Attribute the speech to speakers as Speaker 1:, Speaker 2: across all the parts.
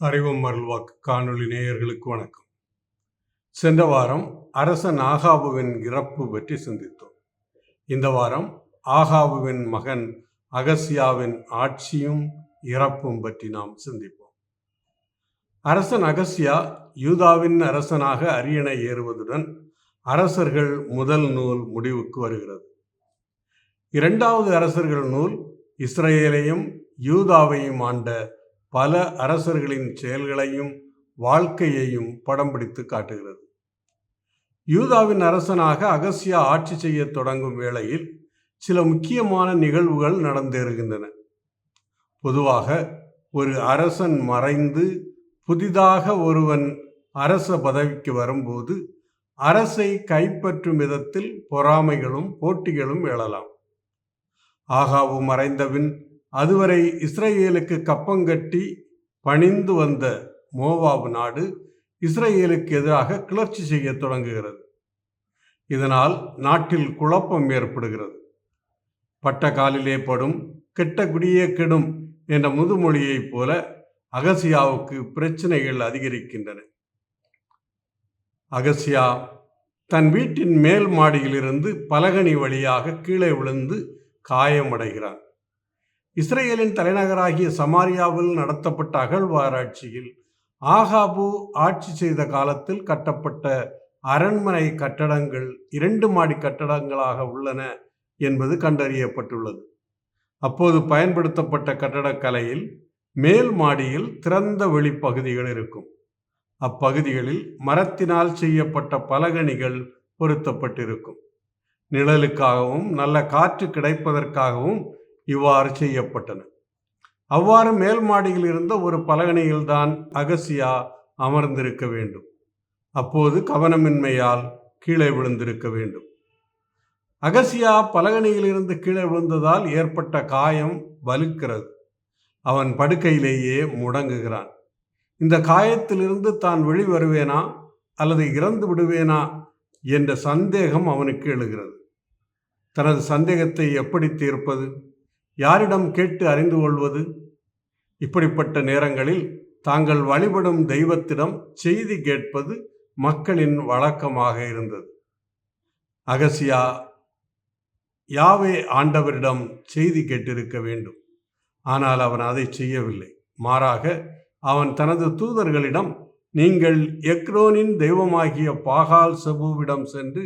Speaker 1: அறிவும் அருள்வாக்கு காணொளி நேயர்களுக்கு வணக்கம். சென்ற வாரம் அரசன் ஆகாபுவின் இறப்பு பற்றி சிந்தித்தோம். இந்த வாரம் ஆகாபுவின் மகன் அகசியாவின் ஆட்சியும் இறப்பும் பற்றி நாம் சிந்திப்போம். அரசன் அகசியா யூதாவின் அரசனாக அரியணை ஏறுவதுடன் அரசர்கள் முதல் நூல் முடிவுக்கு வருகிறது. இரண்டாவது அரசர்கள் நூல் இஸ்ரேலையும் யூதாவையும் ஆண்ட பல அரசர்களின் செயல்களையும் வாழ்க்கையையும் படம் பிடித்து காட்டுகிறது. யூதாவின் அரசனாக அகசியா ஆட்சி செய்ய தொடங்கும் வேளையில் சில முக்கியமான நிகழ்வுகள் நடந்தேறுகின்றன. பொதுவாக ஒரு அரசன் மறைந்து புதிதாக ஒருவன் அரச பதவிக்கு வரும்போது அரசை கைப்பற்றும் விதத்தில் பொறாமைகளும் போட்டிகளும் எழலாம். ஆகாபு மறைந்தபின் அதுவரை இஸ்ரேலுக்கு கப்பங்கட்டி பணிந்து வந்த மோவாபு நாடு இஸ்ரேலுக்கு எதிராக கிளர்ச்சி செய்ய தொடங்குகிறது. இதனால் நாட்டில் குழப்பம் ஏற்படுகிறது. பட்ட காலிலே படும் கெட்ட குடியே கெடும் என்ற முதுமொழியைப் போல அகசியாவுக்கு பிரச்சனைகள் அதிகரிக்கின்றன. அகசியா தன் வீட்டின் மேல் மாடியிலிருந்து பலகனி வழியாக கீழே விழுந்து காயமடைகிறான். இஸ்ரேலின் தலைநகராகிய சமாரியாவில் நடத்தப்பட்ட அகழ்வாராய்ச்சியில் ஆகாபு ஆட்சி செய்த காலத்தில் கட்டப்பட்ட அரண்மனை கட்டடங்கள் 2 மாடி கட்டடங்களாக உள்ளன என்பது கண்டறியப்பட்டுள்ளது. அப்போது பயன்படுத்தப்பட்ட கட்டடக்கலையில் மேல் மாடியில் திறந்த வெளிப்பகுதிகள் இருக்கும். அப்பகுதிகளில் மரத்தினால் செய்யப்பட்ட பலகணிகள் பொருத்தப்பட்டிருக்கும். நிழலுக்காகவும் நல்ல காற்று கிடைப்பதற்காகவும் இவ்வாறு செய்யப்பட்டன. அவ்வாறு மேல் மாடியில் இருந்த ஒரு பலகணியில்தான் அகசியா அமர்ந்திருக்க வேண்டும். அப்போது கவனமின்மையால் கீழே விழுந்திருக்க வேண்டும். அகசியா பலகணியிலிருந்து கீழே விழுந்ததால் ஏற்பட்ட காயம் வலுக்கிறது. அவன் படுக்கையிலேயே முடங்குகிறான். இந்த காயத்திலிருந்து தான் வெளிவருவேனா அல்லது இறந்து விடுவேனா என்ற சந்தேகம் அவனுக்கு எழுகிறது. தனது சந்தேகத்தை எப்படி தீர்ப்பது? யாரிடம் கேட்டு அறிந்து கொள்வது? இப்படிப்பட்ட நேரங்களில் தாங்கள் வழிபடும் தெய்வத்திடம் செய்தி கேட்பது மக்களின் வழக்கமாக இருந்தது. அகசியா யாவே ஆண்டவரிடம் செய்தி கேட்டிருக்க வேண்டும். ஆனால் அவன் அதை செய்யவில்லை. மாறாக அவன் தனது தூதர்களிடம், நீங்கள் எக்ரோனின் தெய்வமாகிய பாகால் செபுவிடம் சென்று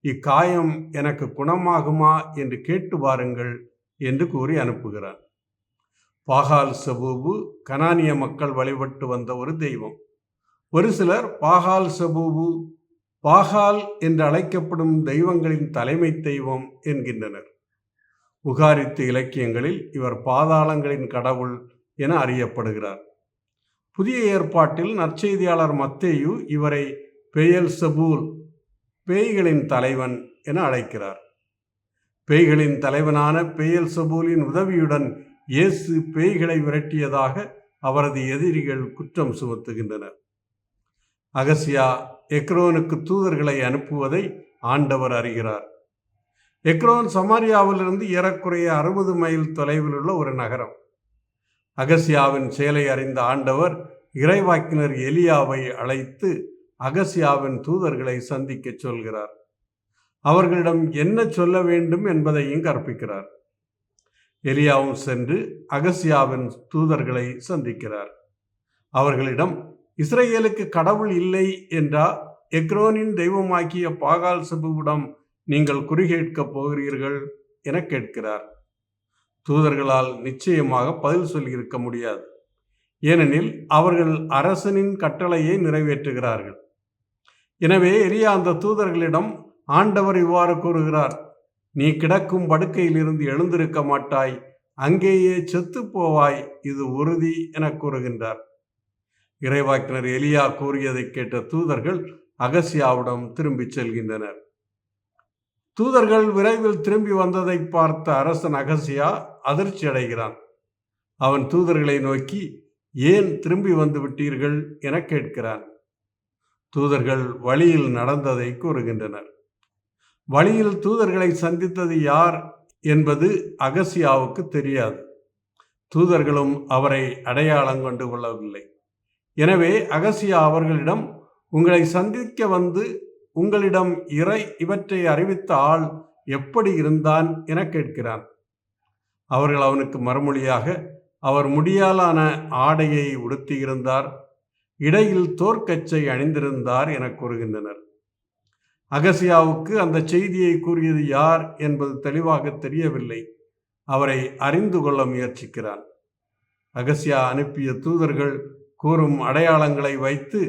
Speaker 1: இக்காயம் எனக்கு குணமாகுமா என்று கேட்டு வாருங்கள் என்று கூறி அனுப்புகிறான். பாகால் செபூபு கனானிய மக்கள் வழிபட்டு வந்த ஒரு தெய்வம். ஒரு சிலர் பாகால் செபூபு பாகால் என்று அழைக்கப்படும் தெய்வங்களின் தலைமை தெய்வம் என்கின்றனர். உகாரித்து இலக்கியங்களில் இவர் பாதாளங்களின் கடவுள் என அறியப்படுகிறார். புதிய ஏற்பாட்டில் நற்செய்தியாளர் மத்தேயு இவரை பெயல்செபூல், பேய்களின் தலைவன் என அழைக்கிறார். பேய்களின் தலைவனான பெயல்செபூலின் உதவியுடன் இயேசு பேய்களை விரட்டியதாக அவரது எதிரிகள் குற்றம் சுமத்துகின்றனர். அகசியா எக்ரோனுக்கு தூதர்களை அனுப்புவதை ஆண்டவர் அறிகிறார். எக்ரோன் சமாரியாவிலிருந்து ஏறக்குறைய 60 மைல் தொலைவில் உள்ள ஒரு நகரம். அகசியாவின் செயலை அறிந்த ஆண்டவர் இறைவாக்கினர் எலியாவை அழைத்து அகசியாவின் தூதர்களை சந்திக்க சொல்கிறார். அவர்களிடம் என்ன சொல்ல வேண்டும் என்பதையும் கற்பிக்கிறார். எலியாவும் சென்று அகசியாவின் தூதர்களை சந்திக்கிறார். அவர்களிடம், இஸ்ரேலுக்கு கடவுள் இல்லை என்றா எக்ரோனின் தெய்வமாக்கிய பாகால் செபுவிடம் நீங்கள் குறிகேட்கப் போகிறீர்கள் என கேட்கிறார். தூதர்களால் நிச்சயமாக பதில் சொல்லியிருக்க முடியாது. ஏனெனில் அவர்கள் அரசனின் கட்டளையை நிறைவேற்றுகிறார்கள். எனவே எலியா அந்த தூதர்களிடம், ஆண்டவர் இவ்வாறு கூறுகிறார், நீ கிடக்கும் படுக்கையிலிருந்து எழுந்திருக்க மாட்டாய், அங்கேயே செத்து போவாய், இது உறுதி என கூறுகின்றார். இறைவாக்கினர் எலியா கூறியதை கேட்ட தூதர்கள் அகசியாவிடம் திரும்பி செல்கின்றனர். தூதர்கள் விரைவில் திரும்பி வந்ததை பார்த்த அரசன் அகசியா அதிர்ச்சி அடைகிறான். அவன் தூதர்களை நோக்கி, ஏன் திரும்பி வந்து விட்டீர்கள் என கேட்கிறான். தூதர்கள் வழியில் நடந்ததை கூறுகின்றனர். வழியில் தூதர்களை சந்தித்தது யார் என்பது அகசியாவுக்கு தெரியாது. தூதர்களும் அவரை அடையாளம் கண்டு கொள்ளவில்லை. எனவே அகசியா அவர்களிடம், உங்களை சந்திக்க வந்து உங்களிடம் இவற்றை அறிவித்த ஆள் எப்படி இருந்தான் என கேட்கிறான். அவர்கள் அவனுக்கு மறுமொழியாக, அவர் முடியாலான ஆடையை உடுத்தியிருந்தார், இடையில் தோற்கச்சை அணிந்திருந்தார் என கூறுகின்றனர். அகசியாவுக்கு அந்த செய்தியை கூறியது யார் என்பது தெளிவாக தெரியவில்லை. அவரை அறிந்து கொள்ள முயற்சிக்கிறான். அகசியா அனுப்பிய தூதர்கள் கூறும் அடையாளங்களை வைத்து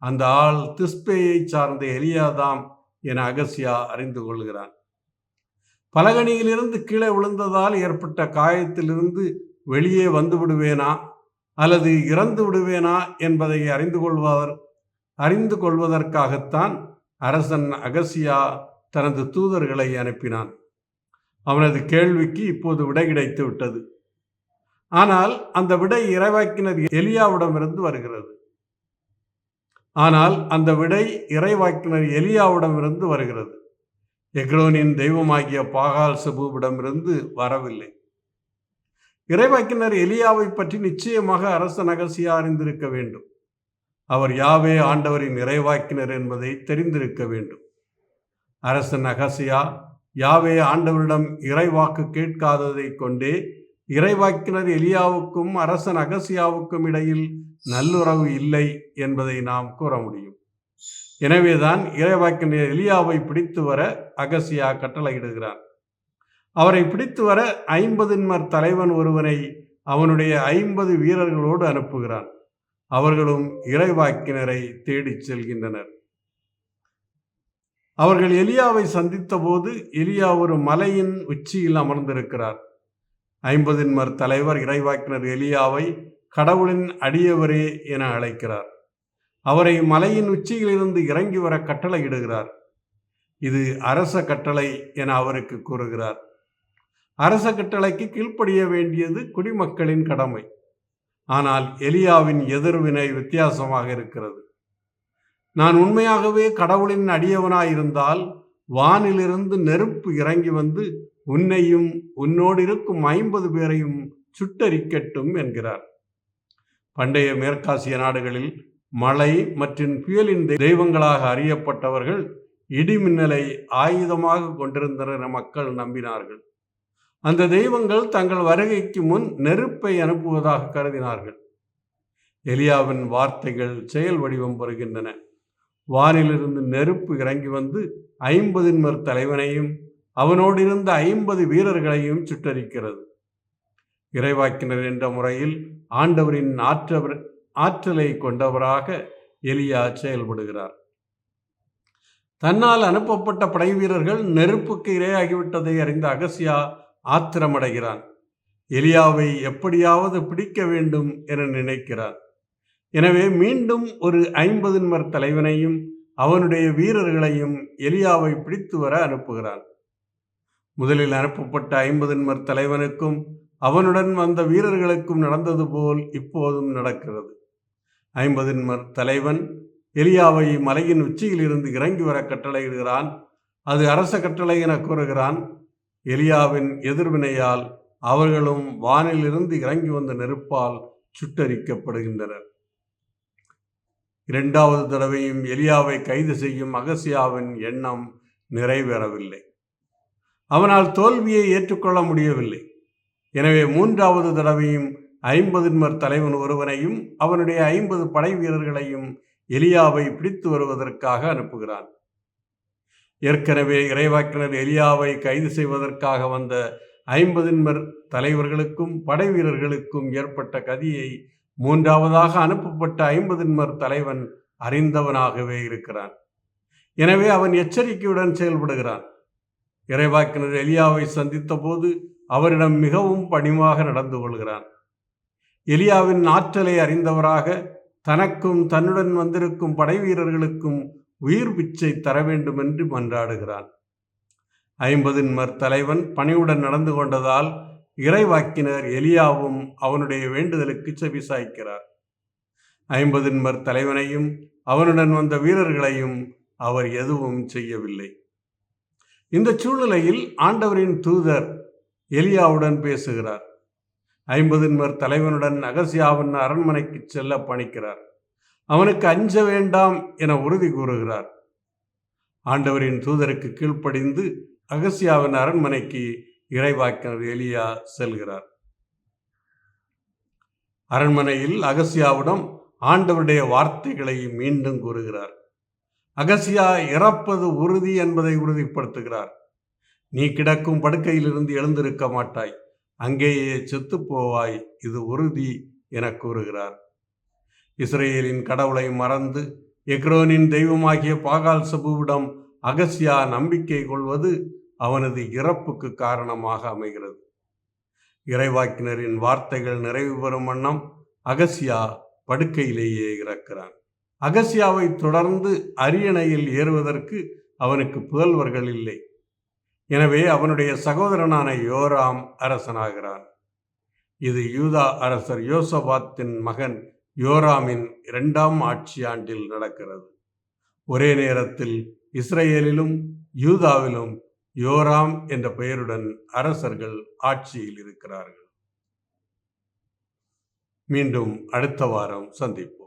Speaker 1: அந்த ஆள் திஸ்பேயை சார்ந்த எலியாதாம் என அகசியா அறிந்து கொள்கிறான். பலகணியிலிருந்து கீழே விழுந்ததால் ஏற்பட்ட காயத்திலிருந்து வெளியே வந்து விடுவேனா அல்லது இறந்து விடுவேனா என்பதை அறிந்து கொள்வதற்காகத்தான் அரசன் அகசியா தனது தூதர்களை அனுப்பினான். அவனது கேள்விக்கு இப்போது விடை கிடைத்து விட்டது. ஆனால் அந்த விடை இறைவாக்கினர் எலியாவிடமிருந்து வருகிறது. எக்ரோனின் தெய்வமாகிய பாகால் செபுவிடமிருந்து வரவில்லை. இறைவாக்கினர் எலியாவை பற்றி நிச்சயமாக அரசன் அகசியா அறிந்திருக்க வேண்டும். அவர் யாவே ஆண்டவரின் இறைவாக்கினர் என்பதை தெரிந்திருக்க வேண்டும். அரசன் அகசியா யாவே ஆண்டவரிடம் இறைவாக்கு கேட்காததை கொண்டே இறைவாக்கினர் எலியாவுக்கும் அரசன் அகசியாவுக்கும் இடையில் நல்லுறவு இல்லை என்பதை நாம் கூற முடியும். எனவேதான் இறைவாக்கினர் எலியாவை பிடித்து வர அகசியா கட்டளையிடுகிறான். அவரை பிடித்து வர 50 தலைவன் ஒருவனை அவனுடைய 50 வீரர்களோடு அனுப்புகிறான். அவர்களும் இறைவாக்கினரை தேடிச் செல்கின்றனர். அவர்கள் எலியாவை சந்தித்த போது எலியா ஒரு மலையின் உச்சியில் அமர்ந்திருக்கிறார். 50 தலைவர் இறைவாக்கினர் எலியாவை கடவுளின் அடியவரே என அழைக்கிறார். அவரை மலையின் உச்சியிலிருந்து இறங்கி வர கட்டளையிடுகிறார். இது அரச கட்டளை என அவருக்கு கூறுகிறார். அரச கட்டளைக்கு கீழ்ப்படிய வேண்டியது குடிமக்களின் கடமை. ஆனால் எலியாவின் எதிர்வினை வித்தியாசமாக இருக்கிறது. நான் உண்மையாகவே கடவுளின் அடியவனாயிருந்தால் வானிலிருந்து நெருப்பு இறங்கி வந்து உன்னையும் உன்னோடு இருக்கும் 50 பேரையும் சுட்டரிக்கட்டும் என்கிறார். பண்டைய மேற்காசிய நாடுகளில் மழை மற்றும் புயலின் தெய்வங்களாக அறியப்பட்டவர்கள் இடிமின்னலை ஆயுதமாக கொண்டிருந்தனர் என மக்கள் நம்பினார்கள். அந்த தெய்வங்கள் தங்கள் வருகைக்கு முன் நெருப்பை அனுப்புவதாக கருதினார்கள். எலியாவின் வார்த்தைகள் செயல் வடிவம் பெறுகின்றன. வானிலிருந்து நெருப்பு இறங்கி வந்து 50 தலைவனையும் அவனோடு இருந்த 50 வீரர்களையும் சுட்டரிக்கிறது. இறைவாக்கினர் என்ற முறையில் ஆண்டவரின் ஆற்றலை கொண்டவராக எலியா செயல்படுகிறார். தன்னால் அனுப்பப்பட்ட படை வீரர்கள் நெருப்புக்கு இரையாகிவிட்டதை அறிந்த அகசியா ஆத்திரமடைகிறான். எலியாவை எப்படியாவது பிடிக்க வேண்டும் என நினைக்கிறான். எனவே மீண்டும் ஒரு 50 தலைவனையும் அவனுடைய வீரர்களையும் எலியாவை பிடித்து வர அனுப்புகிறான். முதலில் அனுப்பப்பட்ட 50 தலைவனுக்கும் அவனுடன் வந்த வீரர்களுக்கும் நடந்தது போல் இப்போதும் நடக்கிறது. 50 தலைவன் எலியாவை மலையின் உச்சியில் இருந்து இறங்கி வர கட்டளையிடுகிறான். அது அரச கட்டளை என கூறுகிறான். எலியாவின் எதிர்வினையால் அவர்களும் வானிலிருந்து இறங்கி வந்த நெருப்பால் சுட்டரிக்கப்படுகின்றனர். 2வது தடவையும் எலியாவை கைது செய்யும் அகசியாவின் எண்ணம் நிறைவேறவில்லை. அவனால் தோல்வியை ஏற்றுக்கொள்ள முடியவில்லை. எனவே 3வது தடவையும் 50 தலைவன் ஒருவனையும் அவனுடைய 50 படை வீரர்களையும் எலியாவை பிடித்து வருவதற்காக அனுப்புகிறான். ஏற்கனவே இறைவாக்கினர் எலியாவை கைது செய்வதற்காக வந்த 50 தலைவர்களுக்கும் படை வீரர்களுக்கும் ஏற்பட்ட கதியை 3வதாக அனுப்பப்பட்ட 50 தலைவன் அறிந்தவனாகவே இருக்கிறான். எனவே அவன் எச்சரிக்கையுடன் செயல்படுகிறான். இறைவாக்கினர் எலியாவை சந்தித்த போது அவரிடம் மிகவும் பணிவாக நடந்து கொள்கிறான். எலியாவின் ஆற்றலை அறிந்தவராக தனக்கும் தன்னுடன் வந்திருக்கும் படை வீரர்களுக்கும் உயிர் பிச்சை தர வேண்டும் என்று மன்றாடுகிறான். 50 தலைவன் பணிவுடன் நடந்து கொண்டதால் இறைவாக்கினர் எலியாவும் அவனுடைய வேண்டுதலுக்கு செவிசாய்க்கிறார். 50 தலைவனையும் அவனுடன் வந்த வீரர்களையும் அவர் எதுவும் செய்யவில்லை. இந்த சூழ்நிலையில் ஆண்டவரின் தூதர் எலியாவுடன் பேசுகிறார். 50 தலைவனுடன் அகசியாவின் அரண்மனைக்கு செல்ல பணிக்கிறார். அவனுக்கு அஞ்ச வேண்டாம் என உறுதி கூறுகிறார். ஆண்டவரின் தூதருக்கு கீழ்ப்படிந்து அகசியாவின் அரண்மனைக்கு இறைவாக்கினர் எலியா செல்கிறார். அரண்மனையில் அகசியாவிடம் ஆண்டவருடைய வார்த்தைகளை மீண்டும் கூறுகிறார். அகசியா இறப்பது உறுதி என்பதை உறுதிப்படுத்துகிறார். நீ கிடக்கும் படுக்கையிலிருந்து எழுந்திருக்க மாட்டாய், அங்கேயே செத்து போவாய், இது உறுதி என கூறுகிறார். இஸ்ரேலின் கடவுளை மறந்து எக்ரோனின் தெய்வமாகிய பாகால் சபுவிடம் அகசியா நம்பிக்கை கொள்வது அவனது இறப்புக்கு காரணமாக அமைகிறது. இறைவாக்கினரின் வார்த்தைகள் நிறைவு பெறும் வண்ணம் அகசியா படுக்கையிலேயே இறக்கிறான். அகசியாவை தொடர்ந்து அரியணையில் ஏறுவதற்கு அவனுக்கு புதல்வர்கள் இல்லை. எனவே அவனுடைய சகோதரனான யோராம் அரசனாகிறான். இது யூதா அரசர் யோசபாத்தின் மகன் யோராமின் 2ஆம் ஆட்சி ஆண்டில் நடக்கிறது. ஒரே நேரத்தில் இஸ்ரேலிலும் யூதாவிலும் யோராம் என்ற பெயருடன் அரசர்கள் ஆட்சியில் இருக்கிறார்கள். மீண்டும் அடுத்த வாரம் சந்திப்போம்.